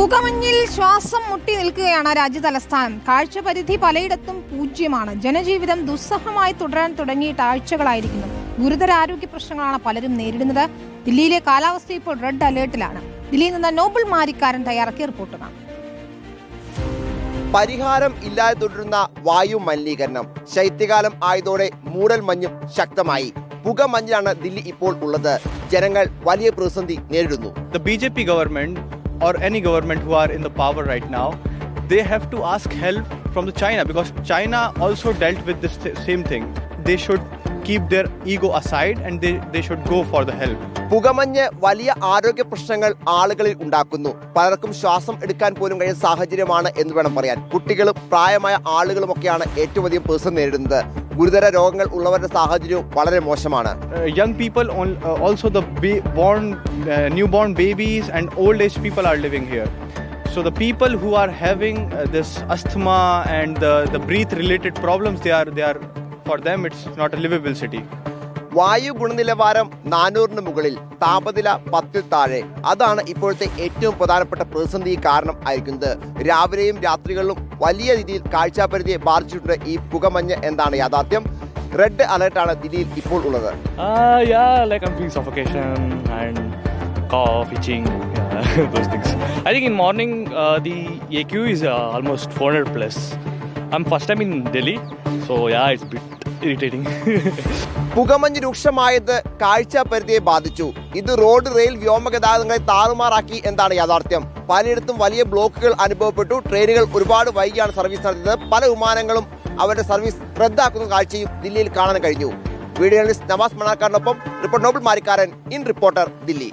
പുകമഞ്ഞിൽ ശ്വാസം മുട്ടി നിൽക്കുകയാണ് രാജ്യ തലസ്ഥാനം. കാഴ്ചപരിധി പലയിടത്തും പൂജ്യമാണ്. ജനജീവിതം ദുസ്സഹമായി തുടരാൻ തുടങ്ങിയിട്ട് ആഴ്ചകളായിരിക്കുന്നു. ഗുരുതര ആരോഗ്യ പ്രശ്നങ്ങളാണ് പലരും നേരിടുന്നത്. ദില്ലിയിലെ കാലാവസ്ഥ ഇപ്പോൾ റെഡ് അലേർട്ടിലാണ്. ദില്ലിയിൽ നിന്ന് നോബിൾ മാരിക്കാരൻ തയ്യാറാക്കിയ റിപ്പോർട്ട് കാണാം. പരിഹാരം ഇല്ലാതെ തുടരുന്ന വായു മലിനീകരണം. ശൈത്യകാലം ആയതോടെ മൂടൽ മഞ്ഞും ശക്തമായി. പുകമഞ്ഞിലാണ് ദില്ലി ഇപ്പോൾ ഉള്ളത്. ജനങ്ങൾ വലിയ പ്രതിസന്ധി നേരിടുന്നു. The BJP government or any government who are in the power right now, they have to ask help from the China, because China also dealt with this same thing. They should keep their ego aside and they should go for the help. പുകമഞ്ഞ് വലിയ ആരോഗ്യ പ്രശ്നങ്ങൾ ആളുകളിൽ ഉണ്ടാക്കുന്നു. പലർക്കും ശ്വാസം എടുക്കാൻ പോലും കഴിയുന്ന സാഹചര്യമാണ് എന്ന് വേണം പറയാൻ. കുട്ടികളും പ്രായമായ ആളുകളുമൊക്കെയാണ് ഏറ്റവും അധികം പ്രതിസന്ധി നേരിടുന്നത്. ഗുരുതര രോഗങ്ങൾ ഉള്ളവരുടെ സാഹചര്യവും വളരെ മോശമാണ്. Young people, also the newborn babies and old age people are living here. So the people who are having this asthma and the breath related problems, they are for them it's not a livable city. വായു ഗുണനിലവാരം 400 മുകളിൽ, താപനില 10-ൽ താഴെ. അതാണ് ഇപ്പോഴത്തെ ഏറ്റവും പ്രധാനപ്പെട്ട പ്രതിസന്ധി കാരണം ആയിരിക്കുന്നത്. രാവിലെയും രാത്രികളിലും വലിയ രീതിയിൽ കാഴ്ചാപരിധിയെ ബാധിച്ചിട്ടുണ്ട് ഈ പുകമഞ്ഞ്. എന്താണ് യാഥാർത്ഥ്യം? റെഡ് അലർട്ടാണ് ദില്ലിയിൽ ഇപ്പോൾ ഉള്ളത്. Like I'm feeling suffocation and cough, itching, those things. I think in morning the AQ is almost 400 plus. I'm first time in Delhi, so it's a bit irritating. പുകമഞ്ഞ് രൂക്ഷമായത് കാഴ്ചാപരിധിയെ ബാധിച്ചു. ഇത് റോഡ്, റെയിൽ, വ്യോമഗതാഗതങ്ങളെ താറുമാറാക്കി എന്താണ് യാഥാർത്ഥ്യം. പലയിടത്തും വലിയ ബ്ലോക്കുകൾ അനുഭവപ്പെട്ടു. ട്രെയിനുകൾ ഒരുപാട് വൈകിയാണ് സർവീസ് നടത്തിയത്. പല വിമാനങ്ങളും അവരുടെ സർവീസ് റദ്ദാക്കുന്ന കാഴ്ചയും ദില്ലിയിൽ കാണാൻ കഴിഞ്ഞു. വീഡിയോ ജേർണലിസ്റ്റ് നവാസ് മണാക്കാരനൊപ്പം reporter Noble Marikkaran, in reporter, Delhi.